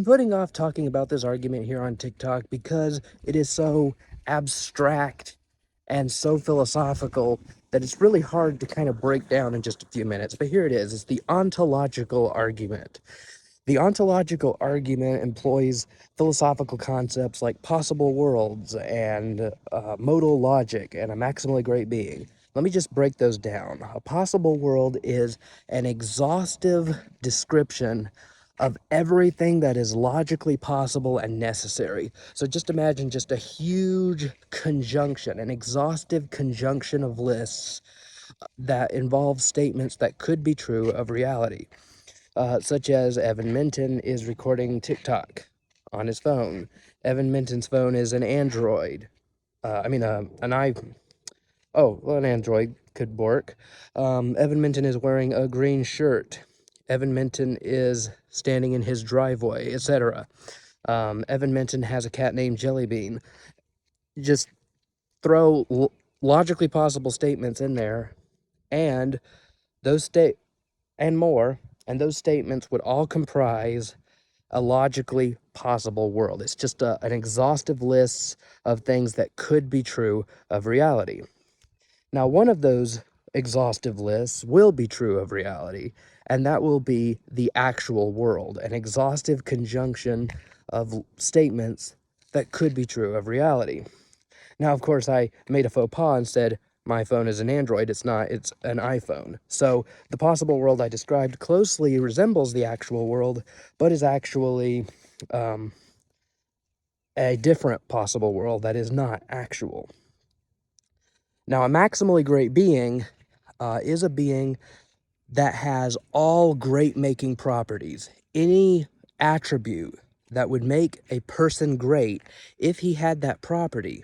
been putting off talking about this argument here on TikTok because it is so abstract and so philosophical that it's really hard to kind of break down in just a few minutes. But here it is. It's the ontological argument. The ontological argument employs philosophical concepts like possible worlds and modal logic and a maximally great being. Let me just break those down. A possible world is an exhaustive description of everything that is logically possible and necessary. So just imagine just a huge conjunction, an exhaustive conjunction of lists that involve statements that could be true of reality. Such as Evan Minton is recording TikTok on his phone. Evan Minton's phone is an Android. An Android could work. Evan Minton is wearing a green shirt. Evan Minton is standing in his driveway, etc. Evan Minton has a cat named Jellybean. Just throw logically possible statements in there, and those those statements would all comprise a logically possible world. It's just an exhaustive list of things that could be true of reality. Now, one of those exhaustive lists will be true of reality, and that will be the actual world, an exhaustive conjunction of statements that could be true of reality. Now, of course, I made a faux pas and said, my phone is an Android. It's not, it's an iPhone. So the possible world I described closely resembles the actual world, but is actually a different possible world that is not actual. Now, a maximally great being is a being that has all great-making properties. Any attribute that would make a person great, if he had that property,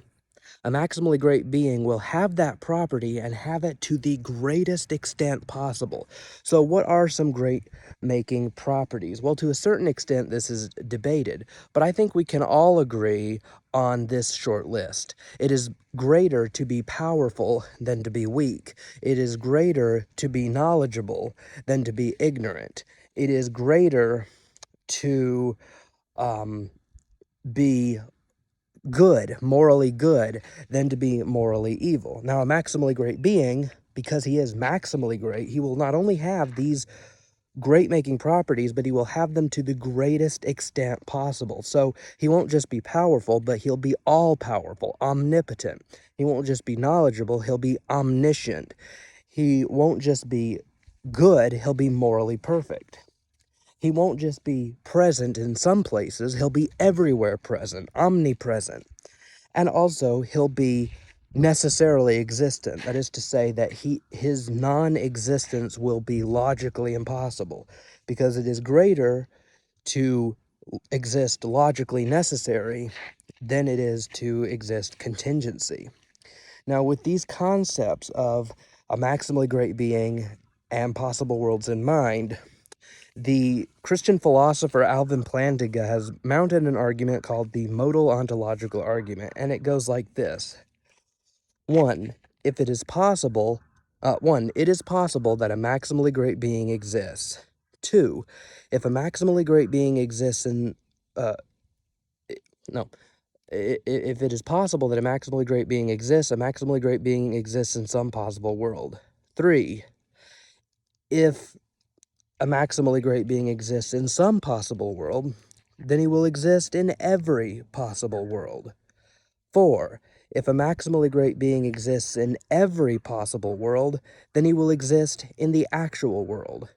a maximally great being will have that property and have it to the greatest extent possible. So what are some great making properties? Well, to a certain extent, this is debated, but I think we can all agree on this short list. It is greater to be powerful than to be weak. It is greater to be knowledgeable than to be ignorant. It is greater to be good, morally good, than to be morally evil. Now, a maximally great being, because he is maximally great, he will not only have these great-making properties, but he will have them to the greatest extent possible. So he won't just be powerful, but he'll be all-powerful, omnipotent. He won't just be knowledgeable, he'll be omniscient. He won't just be good, he'll be morally perfect. He won't just be present in some places, he'll be everywhere present, omnipresent. And also, he'll be necessarily existent. That is to say that his non-existence will be logically impossible, because it is greater to exist logically necessary than it is to exist contingency. Now, with these concepts of a maximally great being and possible worlds in mind, the Christian philosopher Alvin Plantinga has mounted an argument called the modal ontological argument, and it goes like this. It is possible that a maximally great being exists. 2, if a maximally great being exists in, if it is possible that a maximally great being exists, a maximally great being exists in some possible world. 3, if a maximally great being exists in some possible world, then he will exist in every possible world. 4, if a maximally great being exists in every possible world, then he will exist in the actual world.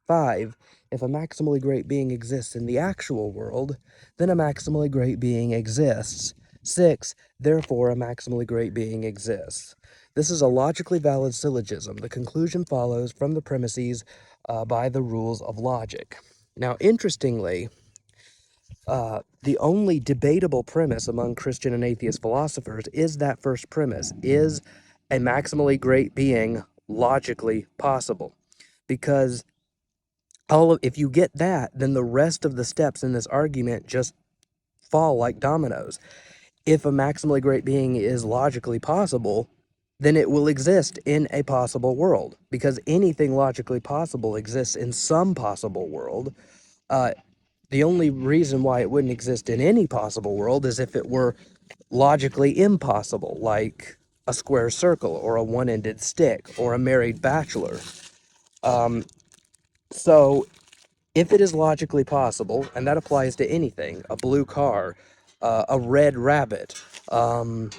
5, if a maximally great being exists in the actual world, then a maximally great being exists. 6, therefore a maximally great being exists. This is a logically valid syllogism. The conclusion follows from the premises by the rules of logic. Now, interestingly, the only debatable premise among Christian and atheist philosophers is that first premise. Is a maximally great being logically possible? Because if you get that, then the rest of the steps in this argument just fall like dominoes. If a maximally great being is logically possible, then it will exist in a possible world, because anything logically possible exists in some possible world. The only reason why it wouldn't exist in any possible world is if it were logically impossible, like a square circle or a one-ended stick or a married bachelor. So if it is logically possible, and that applies to anything, a blue car, a red rabbit, um,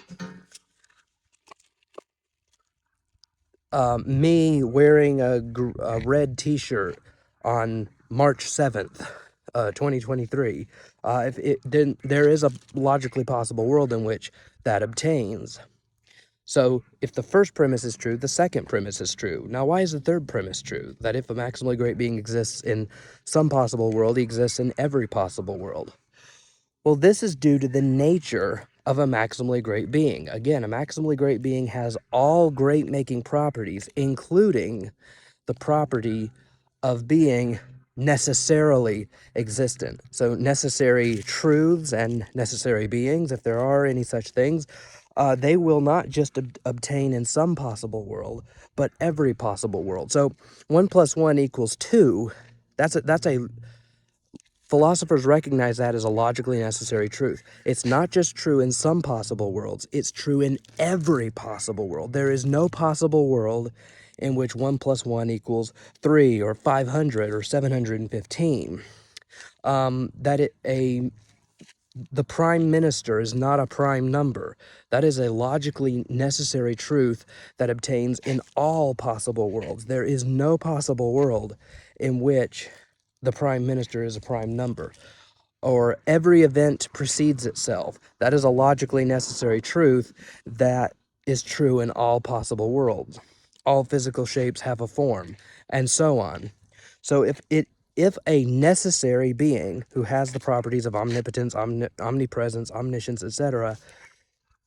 me wearing a red t-shirt on March 7th, 2023, then there is a logically possible world in which that obtains. So if the first premise is true, the second premise is true. Now, why is the third premise true? That if a maximally great being exists in some possible world, he exists in every possible world. Well, this is due to the nature of a maximally great being. Again, a maximally great being has all great-making properties, including the property of being necessarily existent. So necessary truths and necessary beings, if there are any such things, they will not just obtain in some possible world, but every possible world. So 1 + 1 = 2. That's a Philosophers recognize that as a logically necessary truth. It's not just true in some possible worlds, it's true in every possible world. There is no possible world in which 1 + 1 = 3 or 500 or 715. The prime minister is not a prime number. That is a logically necessary truth that obtains in all possible worlds. There is no possible world in which the prime minister is a prime number, or every event precedes itself. That is a logically necessary truth that is true in all possible worlds. All physical shapes have a form, and so on. So if a necessary being who has the properties of omnipotence, omnipresence, omniscience, etc.,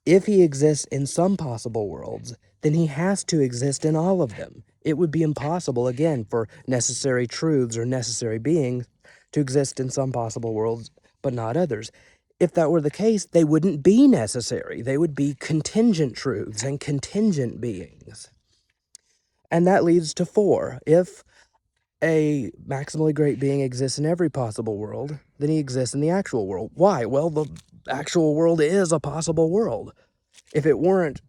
if he exists in some possible worlds, then he has to exist in all of them. It would be impossible, again, for necessary truths or necessary beings to exist in some possible worlds, but not others. If that were the case, they wouldn't be necessary. They would be contingent truths and contingent beings. And that leads to 4. If a maximally great being exists in every possible world, then he exists in the actual world. Why? Well, the actual world is a possible world. If it weren't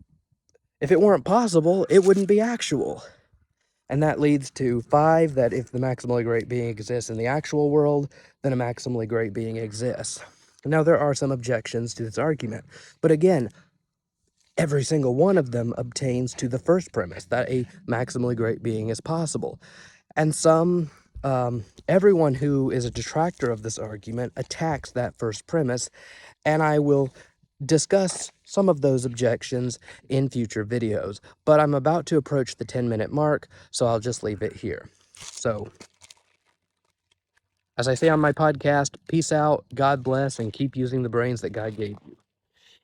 possible, it wouldn't be actual. And that leads to 5, that if the maximally great being exists in the actual world, then a maximally great being exists. Now, there are some objections to this argument, but again, every single one of them obtains to the first premise, that a maximally great being is possible. And everyone who is a detractor of this argument attacks that first premise, and I will discuss some of those objections in future videos, but I'm about to approach the 10-minute mark, so I'll just leave it here. So, as I say on my podcast, peace out, God bless, and keep using the brains that God gave you.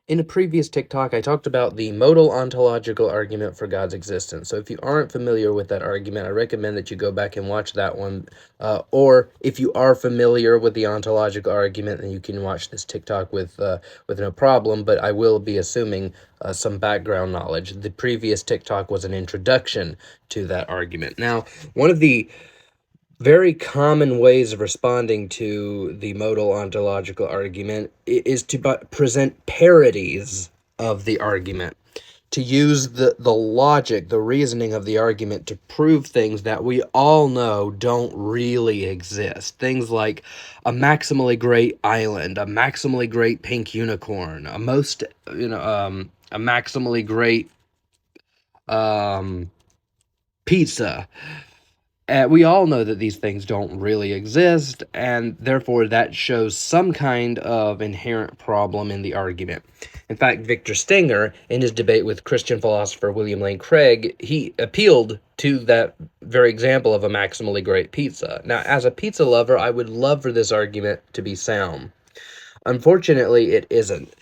In a previous TikTok, I talked about the modal ontological argument for God's existence. So if you aren't familiar with that argument, I recommend that you go back and watch that one. Or if you are familiar with the ontological argument, then you can watch this TikTok with no problem. But I will be assuming some background knowledge. The previous TikTok was an introduction to that argument. Now, one of the very common ways of responding to the modal ontological argument is to present parodies of the argument, to use the logic, the reasoning of the argument to prove things that we all know don't really exist. Things like a maximally great island, a maximally great pink unicorn, a maximally great pizza. We all know that these things don't really exist, and therefore that shows some kind of inherent problem in the argument. In fact, Victor Stenger, in his debate with Christian philosopher William Lane Craig, he appealed to that very example of a maximally great pizza. Now, as a pizza lover, I would love for this argument to be sound. Unfortunately, it isn't.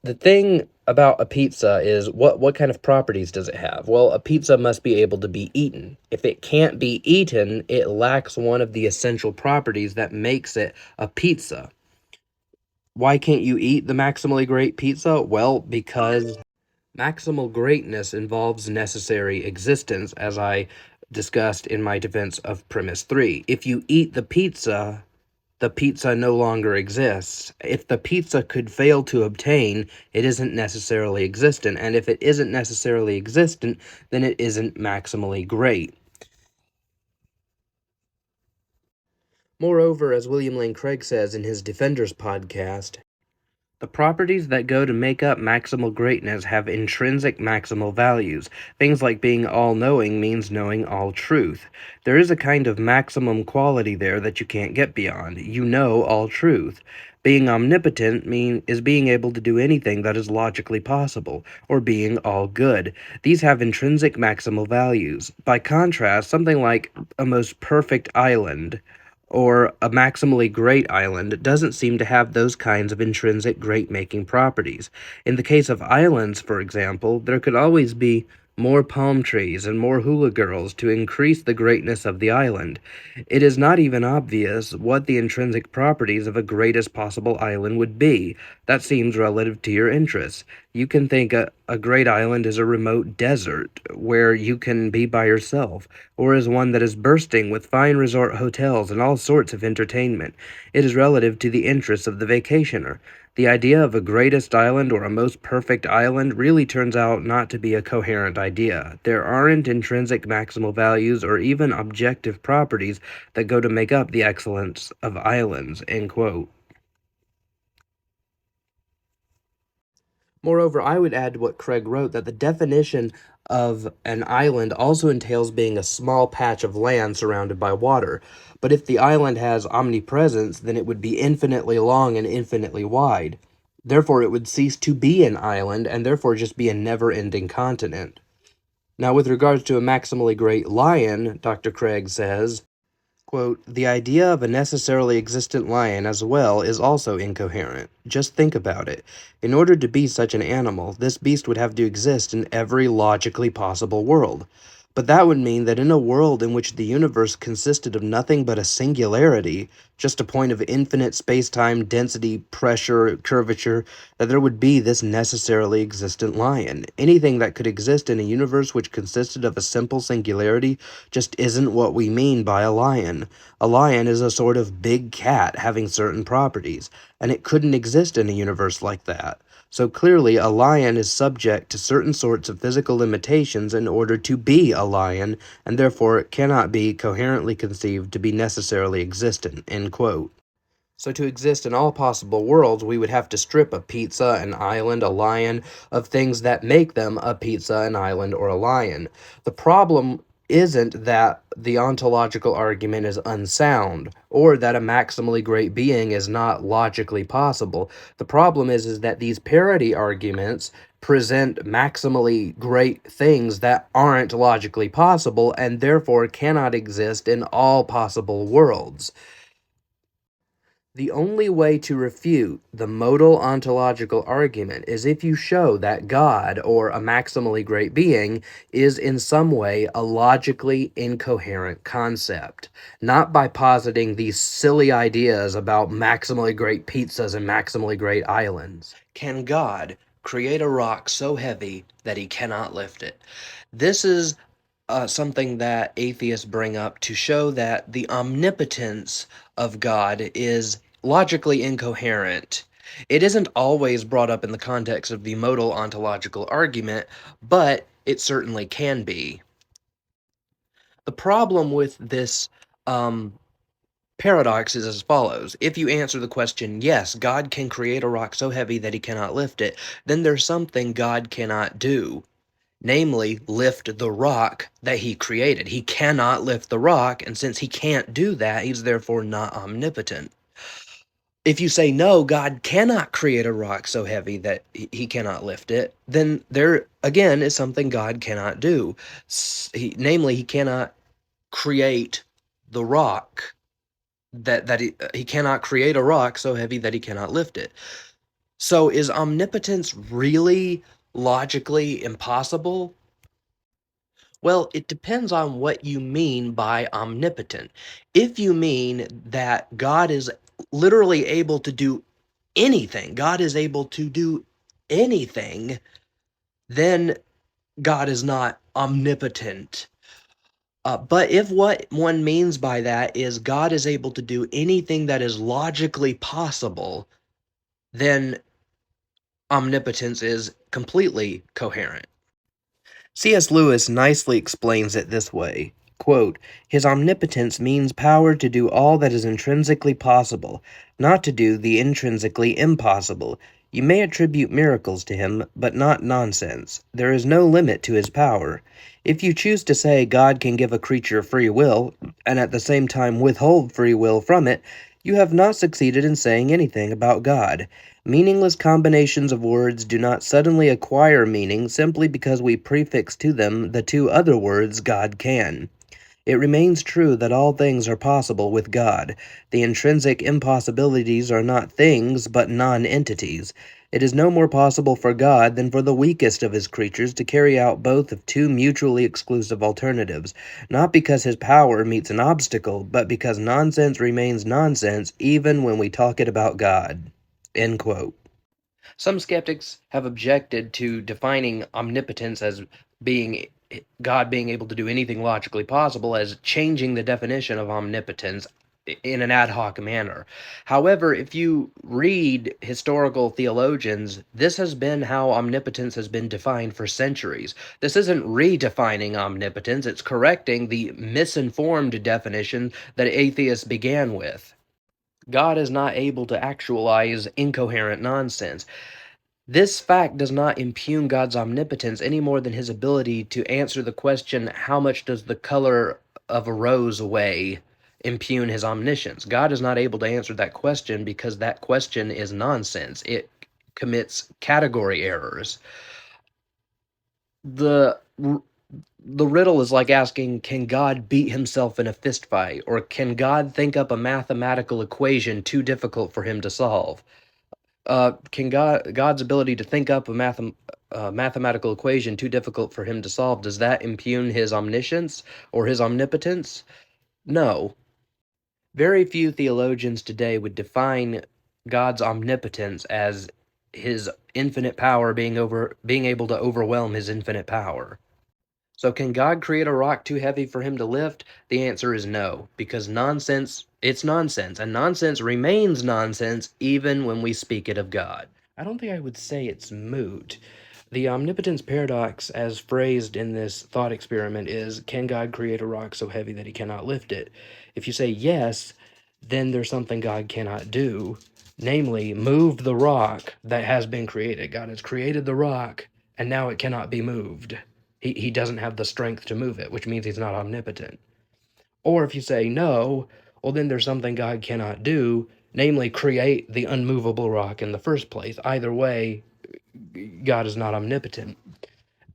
The thing about a pizza is what kind of properties does it have? Well, a pizza must be able to be eaten. If it can't be eaten, it lacks one of the essential properties that makes it a pizza. Why can't you eat the maximally great pizza? Well, because maximal greatness involves necessary existence, as I discussed in my defense of premise 3. If you eat the pizza no longer exists. If the pizza could fail to obtain, it isn't necessarily existent, and if it isn't necessarily existent, then it isn't maximally great. Moreover, as William Lane Craig says in his Defenders podcast, the properties that go to make up maximal greatness have intrinsic maximal values. Things like being all-knowing means knowing all truth. There is a kind of maximum quality there that you can't get beyond. You know all truth. Being omnipotent is being able to do anything that is logically possible, or being all good. These have intrinsic maximal values. By contrast, something like a most perfect island or a maximally great island doesn't seem to have those kinds of intrinsic great-making properties. In the case of islands, for example, there could always be more palm trees and more hula girls to increase the greatness of the island. It is not even obvious what the intrinsic properties of a greatest possible island would be. That seems relative to your interests. You can think a great island is a remote desert where you can be by yourself, or as one that is bursting with fine resort hotels and all sorts of entertainment. It is relative to the interests of the vacationer. The idea of a greatest island or a most perfect island really turns out not to be a coherent idea. There aren't intrinsic maximal values or even objective properties that go to make up the excellence of islands, end quote. Moreover, I would add to what Craig wrote that the definition of an island also entails being a small patch of land surrounded by water. But if the island has omnipresence, then it would be infinitely long and infinitely wide. Therefore, it would cease to be an island and therefore just be a never-ending continent. Now, with regards to a maximally great lion, Dr. Craig says, quote, the idea of a necessarily existent lion as well is also incoherent. Just think about it. In order to be such an animal, this beast would have to exist in every logically possible world. But that would mean that in a world in which the universe consisted of nothing but a singularity, just a point of infinite space-time, density, pressure, curvature, that there would be this necessarily existent lion. Anything that could exist in a universe which consisted of a simple singularity just isn't what we mean by a lion. A lion is a sort of big cat having certain properties, and it couldn't exist in a universe like that. So clearly, a lion is subject to certain sorts of physical limitations in order to be a lion, and therefore it cannot be coherently conceived to be necessarily existent, end quote. So to exist in all possible worlds, we would have to strip a pizza, an island, a lion of things that make them a pizza, an island, or a lion. The problem isn't that the ontological argument is unsound, or that a maximally great being is not logically possible. The problem is that these parity arguments present maximally great things that aren't logically possible, and therefore cannot exist in all possible worlds. The only way to refute the modal ontological argument is if you show that God, or a maximally great being, is in some way a logically incoherent concept, not by positing these silly ideas about maximally great pizzas and maximally great islands. Can God create a rock so heavy that he cannot lift it? This is something that atheists bring up to show that the omnipotence of God is logically incoherent. It isn't always brought up in the context of the modal ontological argument, but it certainly can be. The problem with this paradox is as follows. If you answer the question, yes, God can create a rock so heavy that he cannot lift it, then there's something God cannot do. Namely, lift the rock that he created. He cannot lift the rock, and since he can't do that, he's therefore not omnipotent. If you say, no, God cannot create a rock so heavy that he cannot lift it, then there, again, is something God cannot do. Namely, he cannot create the rock, that he cannot create a rock so heavy that he cannot lift it. So is omnipotence really logically impossible? Well, it depends on what you mean by omnipotent. If you mean that God is literally able to do anything, God is able to do anything, then God is not omnipotent. But if what one means by that is God is able to do anything that is logically possible, then omnipotence is completely coherent. C.S. Lewis nicely explains it this way, quote, "His omnipotence means power to do all that is intrinsically possible, not to do the intrinsically impossible. You may attribute miracles to him, but not nonsense. There is no limit to his power. If you choose to say God can give a creature free will, and at the same time withhold free will from it, you have not succeeded in saying anything about God. Meaningless combinations of words do not suddenly acquire meaning simply because we prefix to them the two other words God can. It remains true that all things are possible with God. The intrinsic impossibilities are not things, but non-entities. It is no more possible for God than for the weakest of his creatures to carry out both of two mutually exclusive alternatives, not because his power meets an obstacle, but because nonsense remains nonsense even when we talk it about God." End quote. Some skeptics have objected to defining omnipotence as being God being able to do anything logically possible as changing the definition of omnipotence in an ad hoc manner. However, if you read historical theologians, this has been how omnipotence has been defined for centuries. This isn't redefining omnipotence, it's correcting the misinformed definition that atheists began with. God is not able to actualize incoherent nonsense. This fact does not impugn God's omnipotence any more than his ability to answer the question, how much does the color of a rose weigh, impugn his omniscience. God is not able to answer that question because that question is nonsense. It commits category errors. The the riddle is like asking, can God beat himself in a fist fight? Or can God think up a mathematical equation too difficult for him to solve? Can God's ability to think up a mathematical equation too difficult for him to solve, does that impugn his omniscience or his omnipotence? No. Very few theologians today would define God's omnipotence as his infinite power being able to overwhelm his infinite power. So can God create a rock too heavy for him to lift? The answer is no, because it's nonsense, and nonsense remains nonsense even when we speak it of God. I don't think I would say it's moot. The omnipotence paradox, as phrased in this thought experiment, is, can God create a rock so heavy that he cannot lift it? If you say yes, then there's something God cannot do, namely, move the rock that has been created. God has created the rock, and now it cannot be moved. He doesn't have the strength to move it, which means he's not omnipotent. Or if you say no, well, then there's something God cannot do, namely create the unmovable rock in the first place. Either way, God is not omnipotent.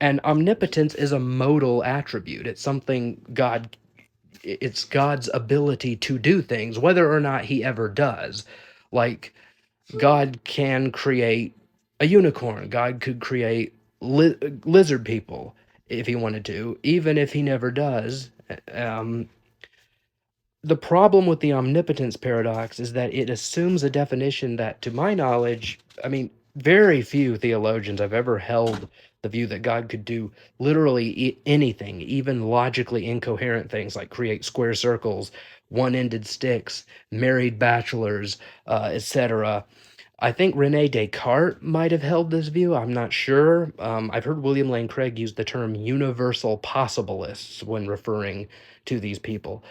And omnipotence is a modal attribute. It's God's ability to do things, whether or not he ever does. Like, God can create a unicorn. God could create lizard people if he wanted to, even if he never does. Um, the problem with the omnipotence paradox is that it assumes a definition that, to my knowledge, I mean, very few theologians have ever held the view that God could do literally anything, even logically incoherent things like create square circles, one-ended sticks, married bachelors, etc. I think Rene Descartes might have held this view. I'm not sure. I've heard William Lane Craig use the term universal possibilists when referring to these people.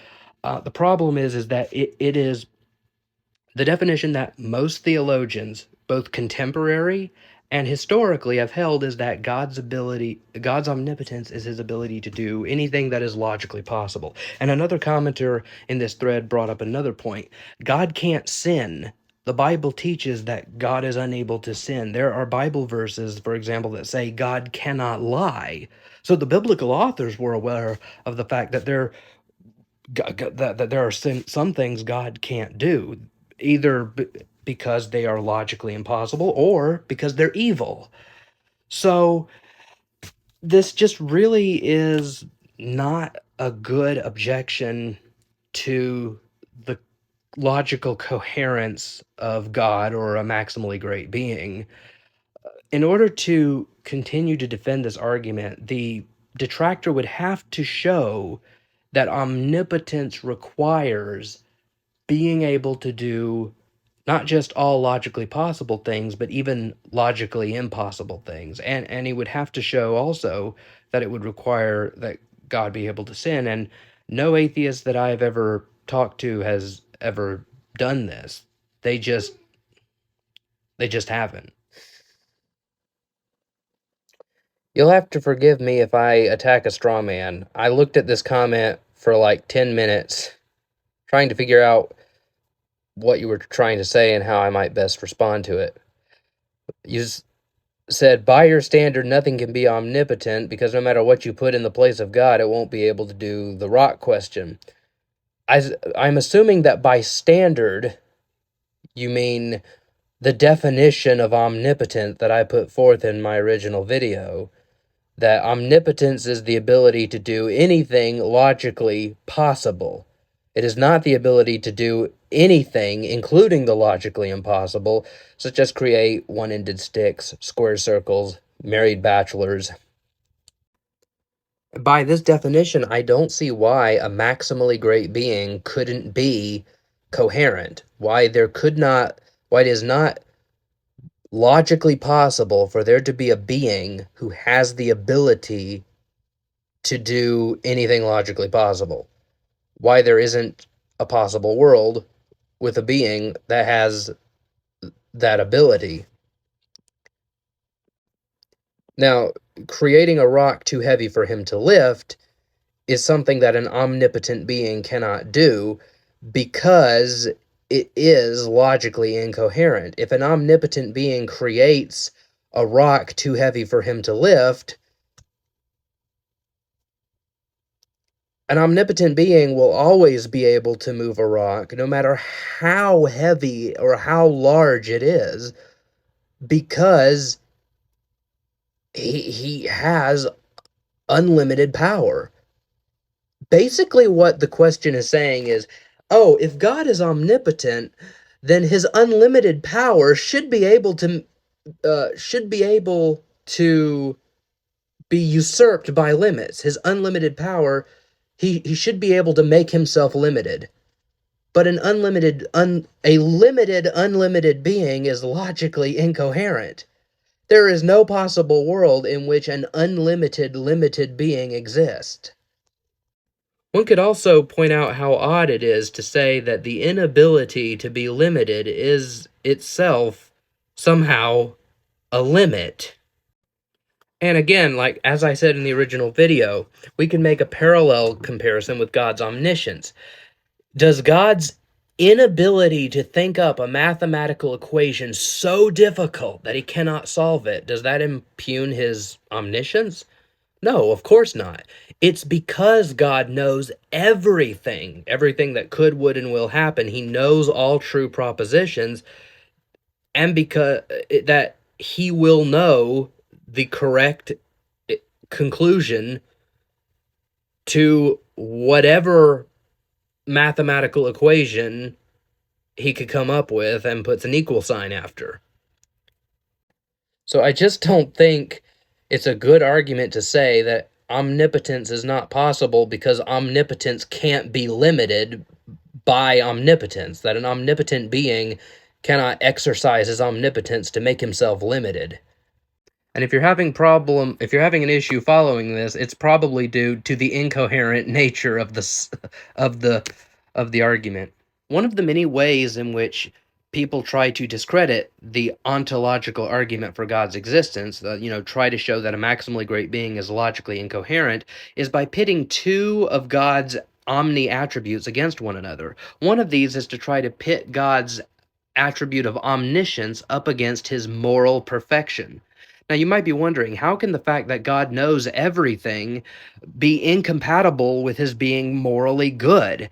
The problem is that it is the definition that most theologians, both contemporary and historically, have held is that God's omnipotence is his ability to do anything that is logically possible. And another commenter in this thread brought up another point. God can't sin. The Bible teaches that God is unable to sin. There are Bible verses, for example, that say God cannot lie. So the biblical authors were aware of the fact that there are some things God can't do, either because they are logically impossible or because they're evil. So this just really is not a good objection to the logical coherence of God or a maximally great being. In order to continue to defend this argument, the detractor would have to show that omnipotence requires being able to do not just all logically possible things, but even logically impossible things. And he would have to show also that it would require that God be able to sin. And no atheist that I've ever talked to has ever done this. They just haven't. You'll have to forgive me if I attack a straw man. I looked at this comment for like 10 minutes trying to figure out what you were trying to say and how I might best respond to it. You said, by your standard, nothing can be omnipotent because no matter what you put in the place of God, it won't be able to do the rock question. I'm assuming that by standard, you mean the definition of omnipotent that I put forth in my original video. That omnipotence is the ability to do anything logically possible. It is not the ability to do anything, including the logically impossible, such as create one-ended sticks, square circles, married bachelors. By this definition, I don't see why a maximally great being couldn't be coherent. Why it is not logically possible for there to be a being who has the ability to do anything logically possible. Why there isn't a possible world with a being that has that ability. Now, creating a rock too heavy for him to lift is something that an omnipotent being cannot do because it is logically incoherent. If an omnipotent being creates a rock too heavy for him to lift, an omnipotent being will always be able to move a rock, no matter how heavy or how large it is, because he has unlimited power. Basically, what the question is saying is, oh, if God is omnipotent, then his unlimited power should be able to be usurped by limits. His unlimited power, he should be able to make himself limited. But a limited, unlimited being is logically incoherent. There is no possible world in which an unlimited, limited being exists. One could also point out how odd it is to say that the inability to be limited is itself somehow a limit. And again, like as I said in the original video, we can make a parallel comparison with God's omniscience. Does God's inability to think up a mathematical equation so difficult that he cannot solve it, does that impugn his omniscience? No, of course not. It's because God knows everything, everything that could, would, and will happen. He knows all true propositions, and because that he will know the correct conclusion to whatever mathematical equation he could come up with and puts an equal sign after. So I just don't think it's a good argument to say that omnipotence is not possible because omnipotence can't be limited by omnipotence, that an omnipotent being cannot exercise his omnipotence to make himself limited. And if you're having an issue following this, it's probably due to the incoherent nature of of the of the argument. One of the many ways in which people try to discredit the ontological argument for God's existence, try to show that a maximally great being is logically incoherent, is by pitting two of God's omni attributes against one another. One of these is to try to pit God's attribute of omniscience up against his moral perfection. Now, you might be wondering, how can the fact that God knows everything be incompatible with his being morally good?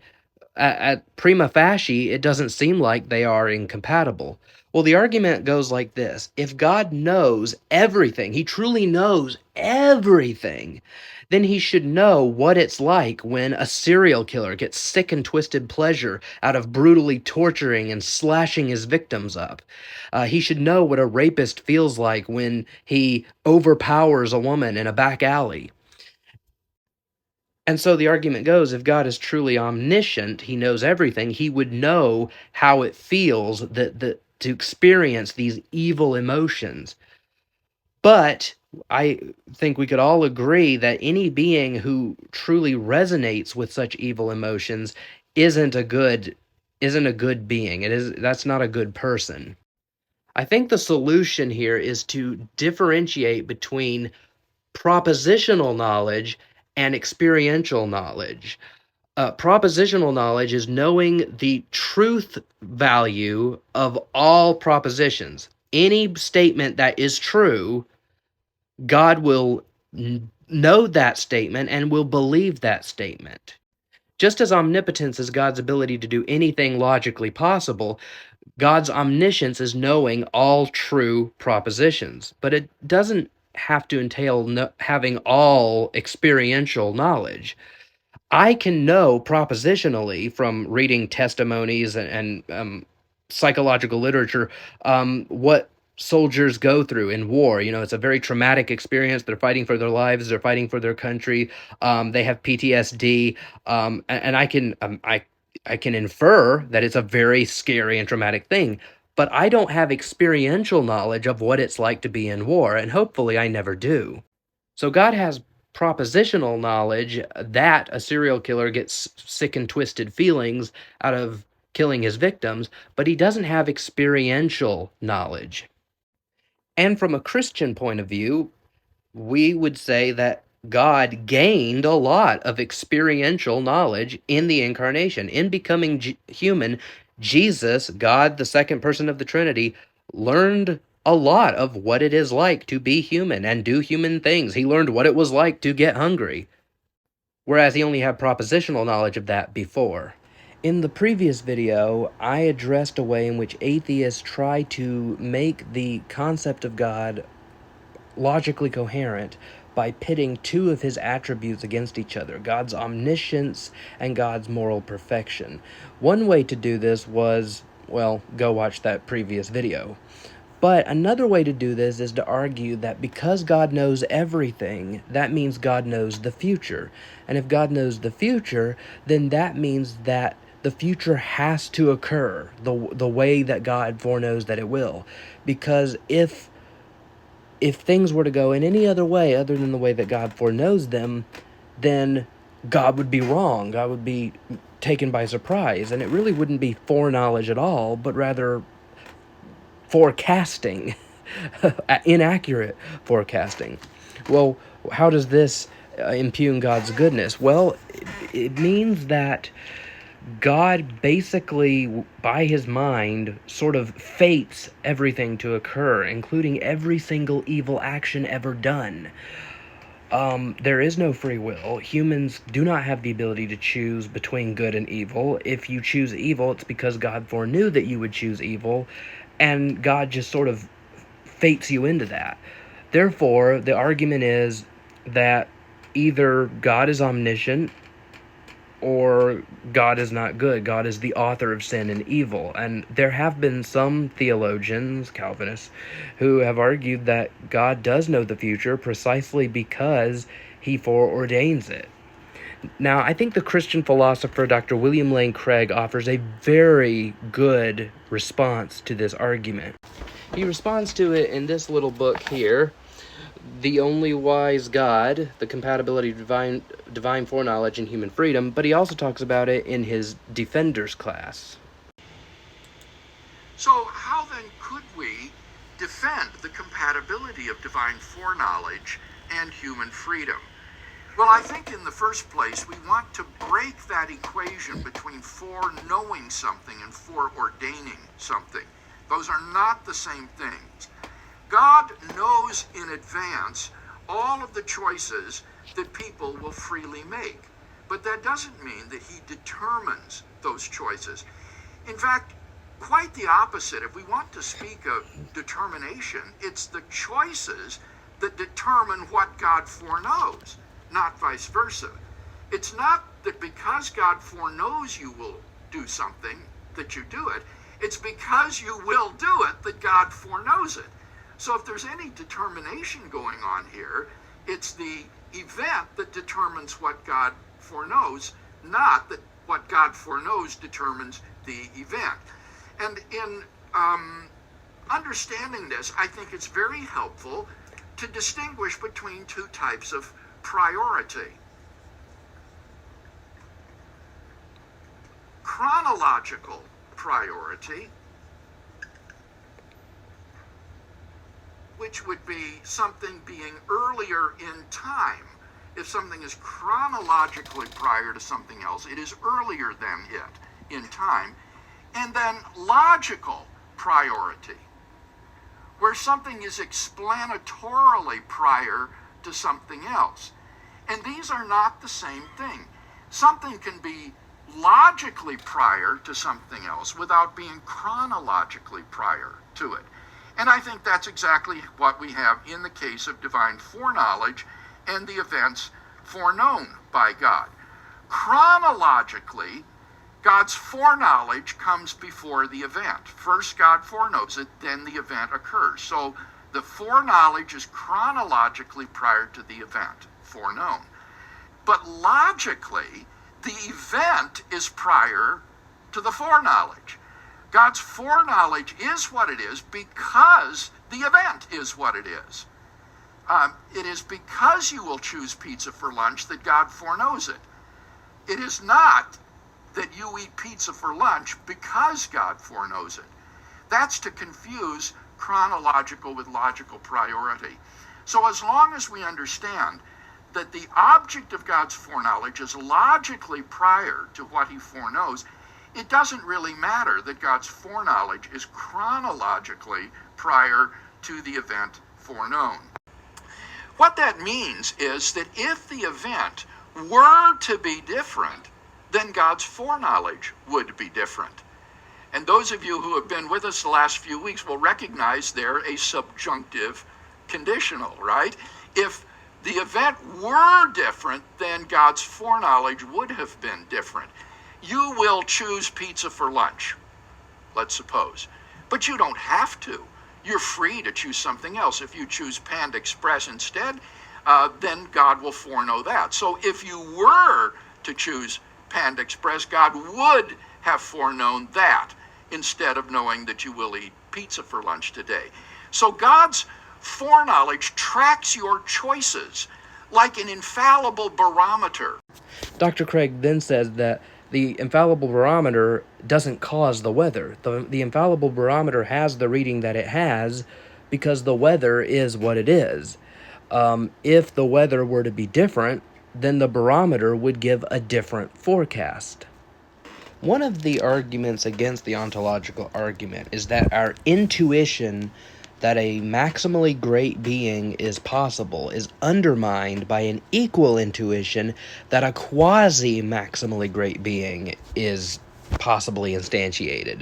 At prima facie, it doesn't seem like they are incompatible. Well, the argument goes like this. If God knows everything, he truly knows everything, then he should know what it's like when a serial killer gets sick and twisted pleasure out of brutally torturing and slashing his victims up. He should know what a rapist feels like when he overpowers a woman in a back alley. And so the argument goes, if God is truly omniscient, he knows everything, he would know how it feels to experience these evil emotions. But I think we could all agree that any being who truly resonates with such evil emotions isn't a good being. That's not a good person. I think the solution here is to differentiate between propositional knowledge and experiential knowledge. Propositional knowledge is knowing the truth value of all propositions. Any statement that is true, God will know that statement and will believe that statement. Just as omnipotence is God's ability to do anything logically possible, God's omniscience is knowing all true propositions. But it doesn't have to entail having all experiential knowledge. I can know propositionally from reading testimonies and psychological literature what soldiers go through in war. You know, it's a very traumatic experience. They're fighting for their lives. They're fighting for their country. They have PTSD, and I can infer that it's a very scary and traumatic thing. But I don't have experiential knowledge of what it's like to be in war, and hopefully I never do. So God has propositional knowledge that a serial killer gets sick and twisted feelings out of killing his victims, but he doesn't have experiential knowledge. And from a Christian point of view, we would say that God gained a lot of experiential knowledge in the incarnation. In becoming human, Jesus, God, the second person of the Trinity, learned a lot of what it is like to be human and do human things. He learned what it was like to get hungry, whereas he only had propositional knowledge of that before. In the previous video, I addressed a way in which atheists try to make the concept of God logically coherent by pitting two of his attributes against each other, God's omniscience and God's moral perfection. One way to do this was, well, go watch that previous video. But another way to do this is to argue that because God knows everything, that means God knows the future. And if God knows the future, then that means that the future has to occur the way that God foreknows that it will. Because if things were to go in any other way other than the way that God foreknows them, then God would be wrong. God would be taken by surprise. And it really wouldn't be foreknowledge at all, but rather forecasting, inaccurate forecasting. Well, how does this impugn God's goodness? Well, it means that God basically, by his mind, sort of fates everything to occur, including every single evil action ever done. There is no free will. Humans do not have the ability to choose between good and evil. If you choose evil, it's because God foreknew that you would choose evil, and God just sort of fates you into that. Therefore, the argument is that either God is omniscient or God is not good. God is the author of sin and evil. And there have been some theologians, Calvinists, who have argued that God does know the future precisely because he foreordains it. Now, I think the Christian philosopher Dr. William Lane Craig offers a very good response to this argument. He responds to it in this little book here, The Only Wise God, The Compatibility of Divine Foreknowledge and Human Freedom, but he also talks about it in his Defenders class. So how then could we defend the compatibility of divine foreknowledge and human freedom? Well, I think in the first place, we want to break that equation between foreknowing something and foreordaining something. Those are not the same things. God knows in advance all of the choices that people will freely make. But that doesn't mean that he determines those choices. In fact, quite the opposite. If we want to speak of determination, it's the choices that determine what God foreknows, not vice versa. It's not that because God foreknows you will do something that you do it. It's because you will do it that God foreknows it. So if there's any determination going on here, it's the event that determines what God foreknows, not that what God foreknows determines the event. And in understanding this, I think it's very helpful to distinguish between two types of priority. Chronological priority, which would be something being earlier in time. If something is chronologically prior to something else, it is earlier than it in time. And then logical priority, where something is explanatorily prior to something else. And these are not the same thing. Something can be logically prior to something else without being chronologically prior to it. And I think that's exactly what we have in the case of divine foreknowledge and the events foreknown by God. Chronologically, God's foreknowledge comes before the event. First, God foreknows it, then the event occurs. So the foreknowledge is chronologically prior to the event foreknown. But logically, the event is prior to the foreknowledge. God's foreknowledge is what it is because the event is what it is. It is because you will choose pizza for lunch that God foreknows it. It is not that you eat pizza for lunch because God foreknows it. That's to confuse chronological with logical priority. So as long as we understand that the object of God's foreknowledge is logically prior to what he foreknows, it doesn't really matter that God's foreknowledge is chronologically prior to the event foreknown. What that means is that if the event were to be different, then God's foreknowledge would be different. And those of you who have been with us the last few weeks will recognize they're a subjunctive conditional, right? If the event were different, then God's foreknowledge would have been different. You will choose pizza for lunch, let's suppose. But you don't have to. You're free to choose something else. If you choose Panda Express instead, then God will foreknow that. So if you were to choose Panda Express, God would have foreknown that instead of knowing that you will eat pizza for lunch today. So God's foreknowledge tracks your choices like an infallible barometer. Dr. Craig then says that the infallible barometer doesn't cause the weather. The infallible barometer has the reading that it has because the weather is what it is. If the weather were to be different, then the barometer would give a different forecast. One of the arguments against the ontological argument is that our intuition that a maximally great being is possible is undermined by an equal intuition that a quasi-maximally great being is possibly instantiated.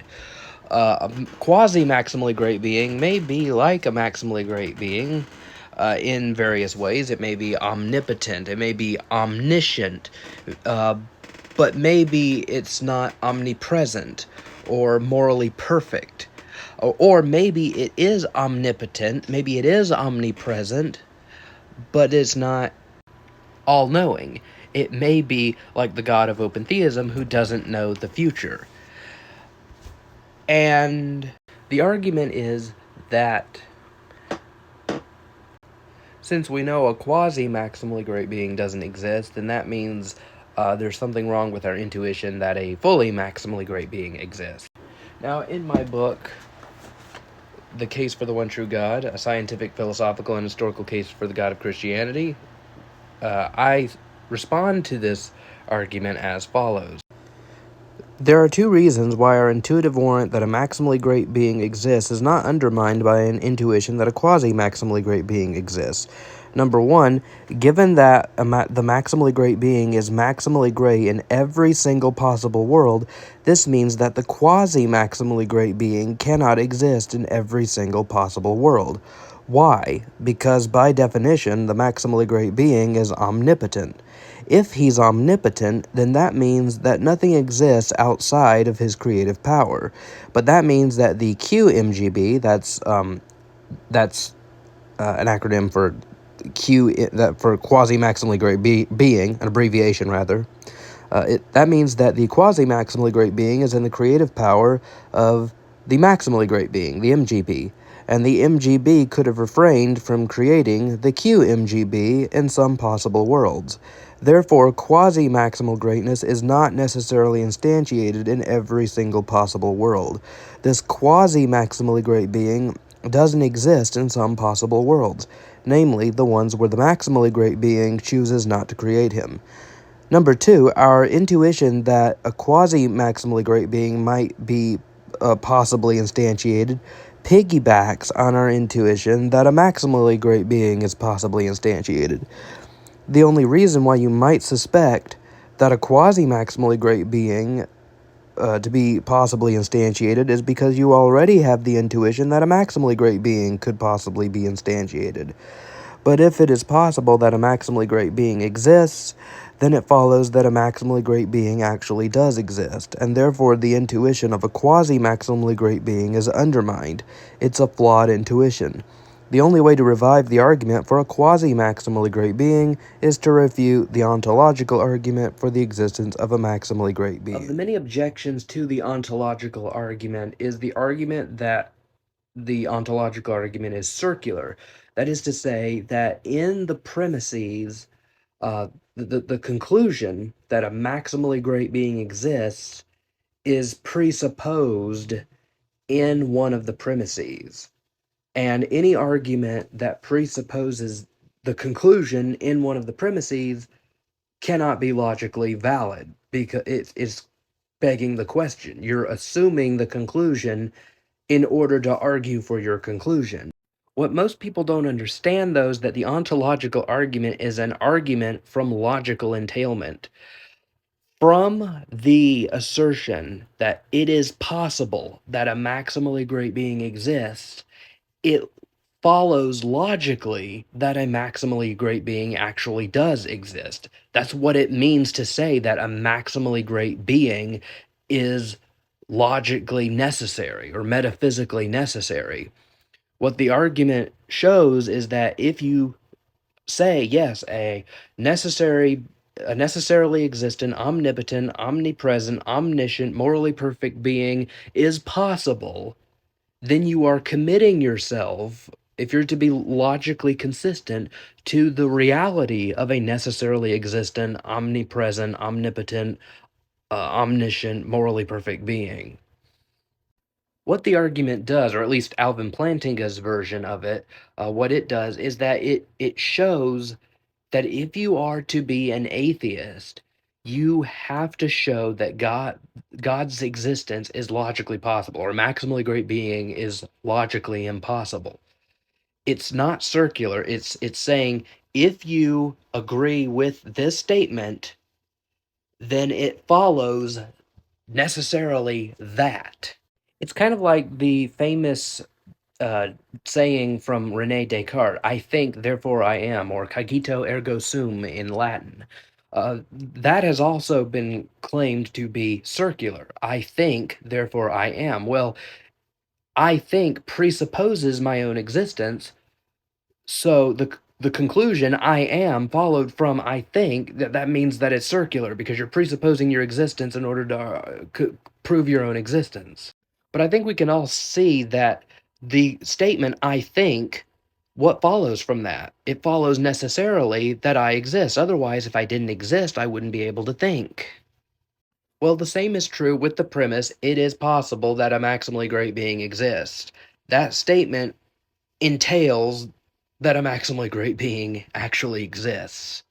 A quasi-maximally great being may be like a maximally great being in various ways. It may be omnipotent, it may be omniscient, but maybe it's not omnipresent or morally perfect. Or maybe it is omnipotent, maybe it is omnipresent, but it's not all-knowing. It may be like the God of open theism who doesn't know the future. And the argument is that since we know a quasi-maximally great being doesn't exist, then that means there's something wrong with our intuition that a fully maximally great being exists. Now, in my book, The Case for the One True God, a scientific, philosophical, and historical case for the God of Christianity, I respond to this argument as follows. There are two reasons why our intuitive warrant that a maximally great being exists is not undermined by an intuition that a quasi-maximally great being exists. Number one, given that the maximally great being is maximally great in every single possible world, this means that the quasi-maximally great being cannot exist in every single possible world. Why? Because by definition, the maximally great being is omnipotent. If he's omnipotent, then that means that nothing exists outside of his creative power. But that means that the QMGB, that's an acronym for that for quasi-maximally great being, an abbreviation rather. That means that the quasi-maximally great being is in the creative power of the maximally great being, the MGB, and the MGB could have refrained from creating the QMGB in some possible worlds. Therefore, quasi-maximal greatness is not necessarily instantiated in every single possible world. This quasi-maximally great being doesn't exist in some possible worlds, namely the ones where the maximally great being chooses not to create him. Number two, our intuition that a quasi-maximally great being might be possibly instantiated piggybacks on our intuition that a maximally great being is possibly instantiated. The only reason why you might suspect that a quasi-maximally great being to be possibly instantiated is because you already have the intuition that a maximally great being could possibly be instantiated. But if it is possible that a maximally great being exists, then it follows that a maximally great being actually does exist, and therefore the intuition of a quasi-maximally great being is undermined. It's a flawed intuition. The only way to revive the argument for a quasi-maximally great being is to refute the ontological argument for the existence of a maximally great being. Of the many objections to the ontological argument is the argument that the ontological argument is circular. That is to say, that in the premises, the conclusion that a maximally great being exists is presupposed in one of the premises. And any argument that presupposes the conclusion in one of the premises cannot be logically valid because it's begging the question. You're assuming the conclusion in order to argue for your conclusion. What most people don't understand, though, is that the ontological argument is an argument from logical entailment. From the assertion that it is possible that a maximally great being exists, it follows logically that a maximally great being actually does exist. That's what it means to say that a maximally great being is logically necessary or metaphysically necessary. What the argument shows is that if you say, yes, a necessarily existent, omnipotent, omnipresent, omniscient, morally perfect being is possible, then you are committing yourself, if you're to be logically consistent, to the reality of a necessarily existent, omnipresent, omnipotent, omniscient, morally perfect being. What the argument does, or at least Alvin Plantinga's version of it, what it does is that it shows that if you are to be an atheist, you have to show that God's existence is logically possible, or a maximally great being is logically impossible. It's not circular. It's saying if you agree with this statement, then it follows necessarily that. It's kind of like the famous uh, saying from Rene Descartes, I think, therefore I am, or cogito ergo sum in Latin. That has also been claimed to be circular. I think, therefore I am. Well, I think presupposes my own existence, so the conclusion I am followed from I think that means that it's circular because you're presupposing your existence in order to prove your own existence. But I think we can all see that the statement I think, what follows from that? It follows necessarily that I exist. Otherwise, if I didn't exist, I wouldn't be able to think. Well, the same is true with the premise it is possible that a maximally great being exists. That statement entails that a maximally great being actually exists.